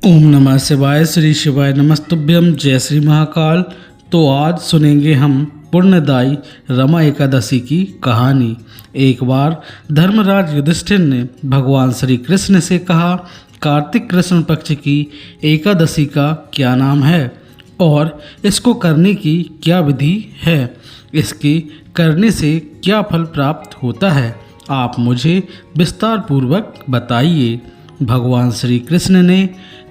ओम नमः शिवाय। श्री शिवाय नमस्तुभ्यम। जय श्री महाकाल। तो आज सुनेंगे हम पुण्यदायी रमा एकादशी की कहानी। एक बार धर्मराज युधिष्ठिर ने भगवान श्री कृष्ण से कहा, कार्तिक कृष्ण पक्ष की एकादशी का क्या नाम है और इसको करने की क्या विधि है, इसके करने से क्या फल प्राप्त होता है, आप मुझे विस्तार पूर्वक बताइए। भगवान श्री कृष्ण ने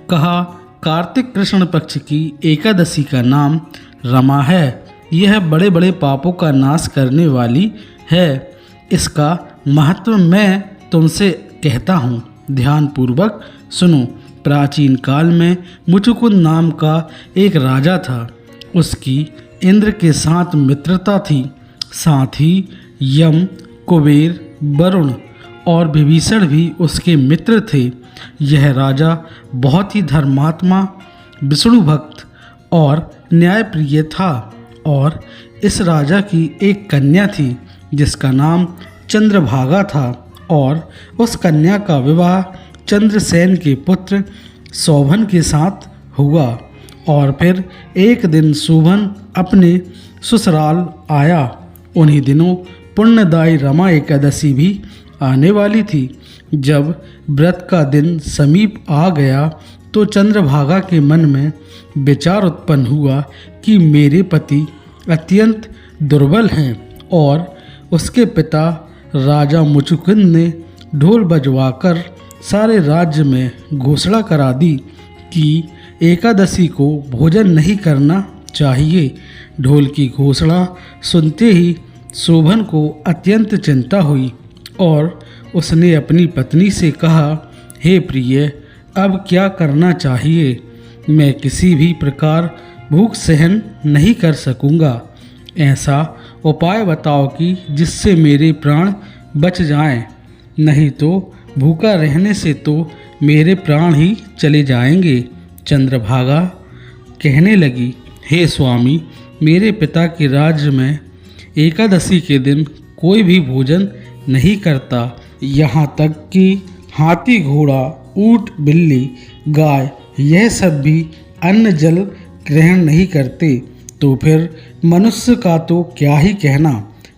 कहा, कार्तिक कृष्ण पक्ष की एकादशी का नाम रमा है। यह बड़े बड़े पापों का नाश करने वाली है। इसका महत्व मैं तुमसे कहता हूँ, ध्यान पूर्वक सुनो। प्राचीन काल में मुचुकुंद नाम का एक राजा था। उसकी इंद्र के साथ मित्रता थी। साथ ही यम, कुबेर, वरुण और विभीषण भी उसके मित्र थे। यह राजा बहुत ही धर्मात्मा, विष्णु भक्त और न्यायप्रिय था। और इस राजा की एक कन्या थी जिसका नाम चंद्रभागा था। और उस कन्या का विवाह चंद्रसेन के पुत्र शोभन के साथ हुआ। और फिर एक दिन शोभन अपने ससुराल आया। उन्हीं दिनों पुण्यदायी रमा एकादशी भी आने वाली थी। जब व्रत का दिन समीप आ गया तो चंद्रभागा के मन में विचार उत्पन्न हुआ कि मेरे पति अत्यंत दुर्बल हैं और उसके पिता राजा मुचुकुंद ने ढोल बजवाकर सारे राज्य में घोषणा करा दी कि एकादशी को भोजन नहीं करना चाहिए। ढोल की घोषणा सुनते ही शोभन को अत्यंत चिंता हुई और उसने अपनी पत्नी से कहा, हे प्रिय, अब क्या करना चाहिए? मैं किसी भी प्रकार भूख सहन नहीं कर सकूंगा। ऐसा उपाय बताओ कि जिससे मेरे प्राण बच जाएं, नहीं तो भूखा रहने से तो मेरे प्राण ही चले जाएंगे। चंद्रभागा कहने लगी, हे स्वामी, मेरे पिता के राज्य में एकादशी के दिन कोई भी भोजन नहीं करता। यहाँ तक कि हाथी, घोड़ा, ऊंट, बिल्ली, गाय, यह सब भी अन्न जल ग्रहण नहीं करते। तो फिर मनुष्य का तो क्या ही कहना।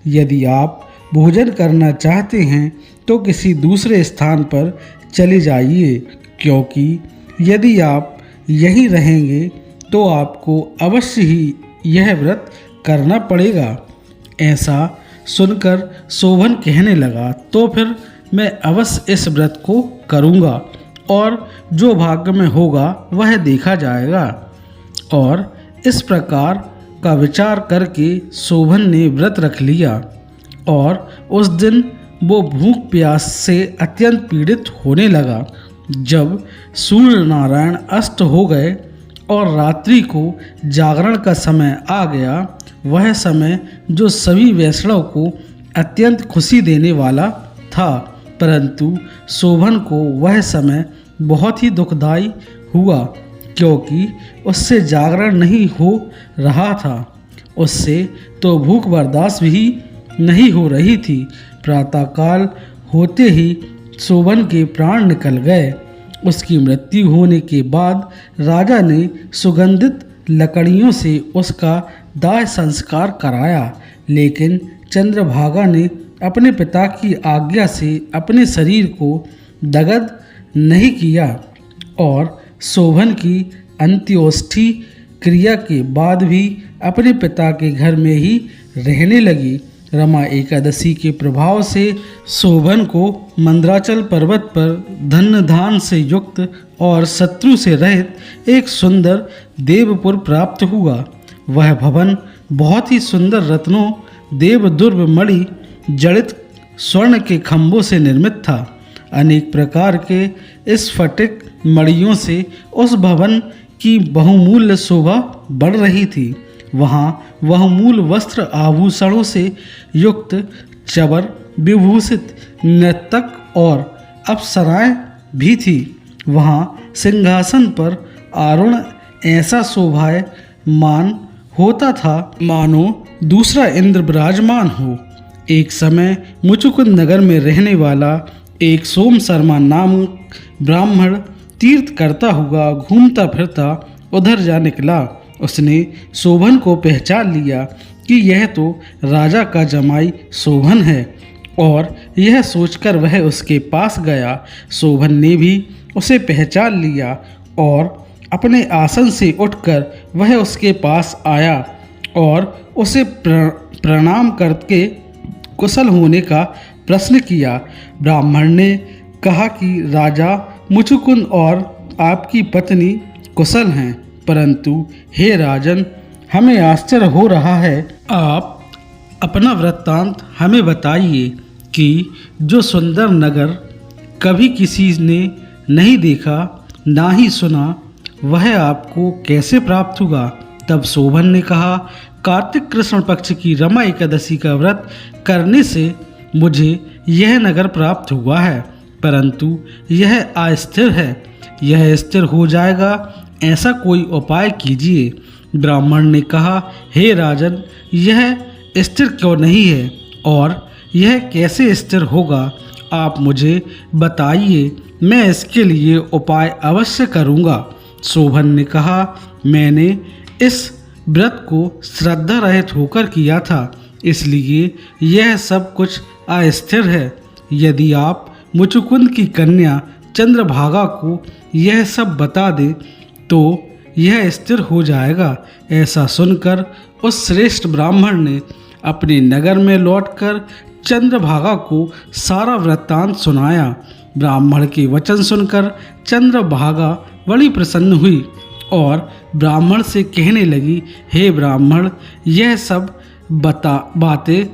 यदि आप भोजन करना चाहते हैं तो किसी दूसरे स्थान पर चले जाइए, क्योंकि यदि आप यहीं रहेंगे तो आपको अवश्य ही यह व्रत करना पड़ेगा। ऐसा सुनकर शोभन कहने लगा, तो फिर मैं अवश्य इस व्रत को करूँगा और जो भाग्य में होगा वह देखा जाएगा। और इस प्रकार का विचार करके शोभन ने व्रत रख लिया। और उस दिन वो भूख प्यास से अत्यंत पीड़ित होने लगा। जब सूर्य नारायण अस्त हो गए और रात्रि को जागरण का समय आ गया, वह समय जो सभी वैष्णव को अत्यंत खुशी देने वाला था, परंतु शोभन को वह समय बहुत ही दुखदायी हुआ, क्योंकि उससे जागरण नहीं हो रहा था। उससे तो भूख बर्दाश्त भी नहीं हो रही थी। प्रातःकाल होते ही शोभन के प्राण निकल गए। उसकी मृत्यु होने के बाद राजा ने सुगंधित लकड़ियों से उसका दाह संस्कार कराया, लेकिन चंद्रभागा ने अपने पिता की आज्ञा से अपने शरीर को दग्ध नहीं किया और शोभन की अंत्योष्ठि क्रिया के बाद भी अपने पिता के घर में ही रहने लगी। रमा एकादशी के प्रभाव से शोभन को मंदराचल पर्वत पर धन धान से युक्त और शत्रु से रहित एक सुंदर देवपुर प्राप्त हुआ। वह भवन बहुत ही सुंदर रत्नों, देव दुर्भ मणि जड़ित स्वर्ण के खंभों से निर्मित था। अनेक प्रकार के स्फटिक मणियों से उस भवन की बहुमूल्य शोभा बढ़ रही थी। वहाँ बहुमूल्य वस्त्र आभूषणों से युक्त चवर, विभूषित नर्तक और अप्सराएं भी थी। वहाँ सिंहासन पर आरूढ़ ऐसा शोभायमान होता था मानो दूसरा इंद्र विराजमान हो। एक समय मुचुकुंद नगर में रहने वाला एक सोम शर्मा नामक ब्राह्मण तीर्थ करता हुआ घूमता फिरता उधर जा निकला। उसने शोभन को पहचान लिया कि यह तो राजा का जमाई शोभन है और यह सोचकर वह उसके पास गया। शोभन ने भी उसे पहचान लिया और अपने आसन से उठकर वह उसके पास आया और उसे प्रणाम करके कुशल होने का प्रश्न किया। ब्राह्मण ने कहा कि राजा मुचुकुंद और आपकी पत्नी कुशल हैं, परंतु हे राजन, हमें आश्चर्य हो रहा है। आप अपना वृत्तांत हमें बताइए कि जो सुंदर नगर कभी किसी ने नहीं देखा ना ही सुना, वह आपको कैसे प्राप्त हुआ। तब शोभन ने कहा, कार्तिक कृष्ण पक्ष की रमा एकादशी का व्रत करने से मुझे यह नगर प्राप्त हुआ है, परंतु यह अस्थिर है। यह स्थिर हो जाएगा, ऐसा कोई उपाय कीजिए। ब्राह्मण ने कहा, हे राजन, यह स्थिर क्यों नहीं है और यह कैसे स्थिर होगा, आप मुझे बताइए, मैं इसके लिए उपाय अवश्य करूँगा। शोभन ने कहा, मैंने इस व्रत को श्रद्धा रहित होकर किया था, इसलिए यह सब कुछ अस्थिर है। यदि आप मुचुकुंद की कन्या चंद्रभागा को यह सब बता दे तो यह स्थिर हो जाएगा। ऐसा सुनकर उस श्रेष्ठ ब्राह्मण ने अपने नगर में लौटकर चंद्रभागा को सारा वृत्तांत सुनाया। ब्राह्मण के वचन सुनकर चंद्रभागा बड़ी प्रसन्न हुई और ब्राह्मण से कहने लगी, हे ब्राह्मण, यह सब बातें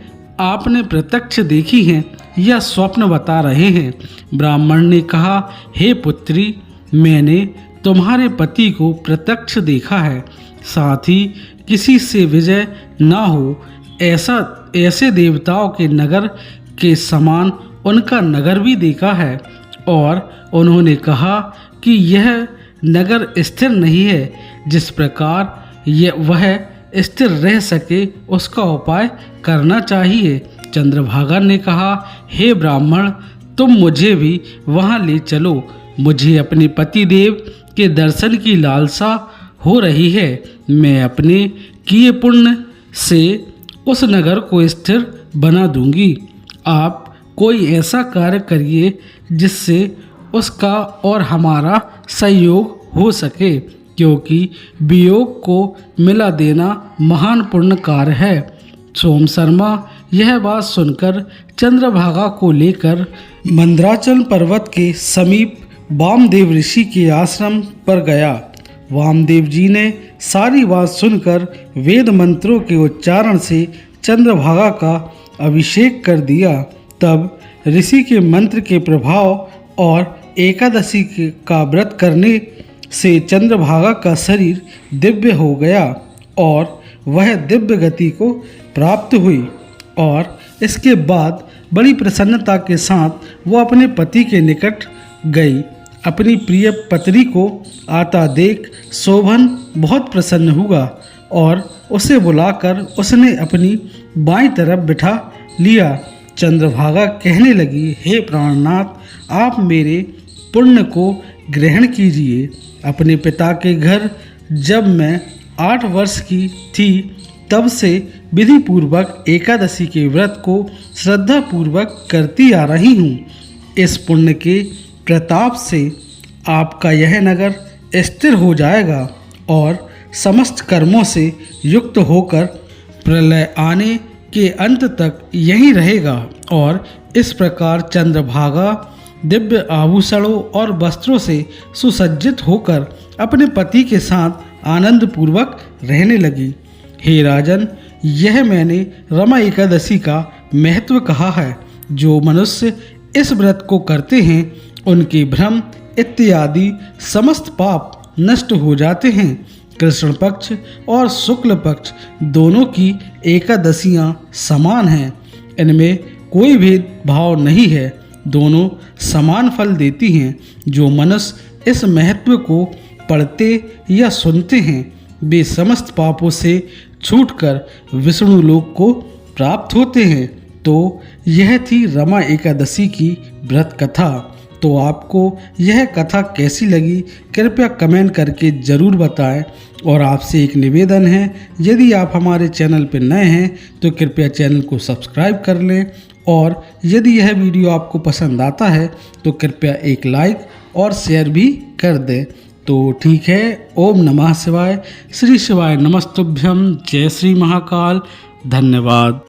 आपने प्रत्यक्ष देखी हैं या स्वप्न बता रहे हैं। ब्राह्मण ने कहा, हे पुत्री, मैंने तुम्हारे पति को प्रत्यक्ष देखा है, साथ ही किसी से विजय ना हो ऐसे देवताओं के नगर के समान उनका नगर भी देखा है, और उन्होंने कहा कि यह नगर स्थिर नहीं है। जिस प्रकार वह स्थिर रह सके उसका उपाय करना चाहिए। चंद्रभागा ने कहा, हे ब्राह्मण, तुम मुझे भी वहाँ ले चलो, मुझे अपने पति देव के दर्शन की लालसा हो रही है। मैं अपने किए पुण्य से उस नगर को स्थिर बना दूंगी। आप कोई ऐसा कार्य करिए जिससे उसका और हमारा सहयोग हो सके, क्योंकि वियोग को मिला देना महान पुण्य कार्य है। सोम शर्मा यह बात सुनकर चंद्रभागा को लेकर मंदराचल पर्वत के समीप वामदेव ऋषि के आश्रम पर गया। वामदेव जी ने सारी बात सुनकर वेद मंत्रों के उच्चारण से चंद्रभागा का अभिषेक कर दिया। तब ऋषि के मंत्र के प्रभाव और एकादशी का व्रत करने से चंद्रभागा का शरीर दिव्य हो गया और वह दिव्य गति को प्राप्त हुई, और इसके बाद बड़ी प्रसन्नता के साथ वो अपने पति के निकट गई। अपनी प्रिय पत्नी को आता देख शोभन बहुत प्रसन्न हुआ और उसे बुलाकर उसने अपनी बाईं तरफ बिठा लिया। चंद्रभागा कहने लगी, हे प्राणनाथ, आप मेरे पुण्य को ग्रहण कीजिए। अपने पिता के घर जब मैं 8 वर्ष की थी तब से विधि पूर्वक एकादशी के व्रत को श्रद्धा पूर्वक करती आ रही हूँ। इस पुण्य के प्रताप से आपका यह नगर स्थिर हो जाएगा और समस्त कर्मों से युक्त होकर प्रलय आने के अंत तक यही रहेगा। और इस प्रकार चंद्रभागा दिव्य आभूषणों और वस्त्रों से सुसज्जित होकर अपने पति के साथ आनंद पूर्वक रहने लगी। हे राजन, यह मैंने रमा एकादशी का महत्व कहा है। जो मनुष्य इस व्रत को करते हैं उनके भ्रम इत्यादि समस्त पाप नष्ट हो जाते हैं। कृष्ण पक्ष और शुक्ल पक्ष दोनों की एकादशियां समान हैं, इनमें कोई भेदभाव नहीं है, दोनों समान फल देती हैं। जो मनुष्य इस महत्व को पढ़ते या सुनते हैं वे समस्त पापों से छूटकर विष्णु लोक को प्राप्त होते हैं। तो यह थी रमा एकादशी की व्रत कथा। तो आपको यह कथा कैसी लगी कृपया कमेंट करके ज़रूर बताएं। और आपसे एक निवेदन है, यदि आप हमारे चैनल पर नए हैं तो कृपया चैनल को सब्सक्राइब कर लें। और यदि यह वीडियो आपको पसंद आता है तो कृपया एक लाइक और शेयर भी कर दें। तो ठीक है, ओम नमः शिवाय, श्री शिवाय नमस्तुभ्यम, जय श्री महाकाल, धन्यवाद।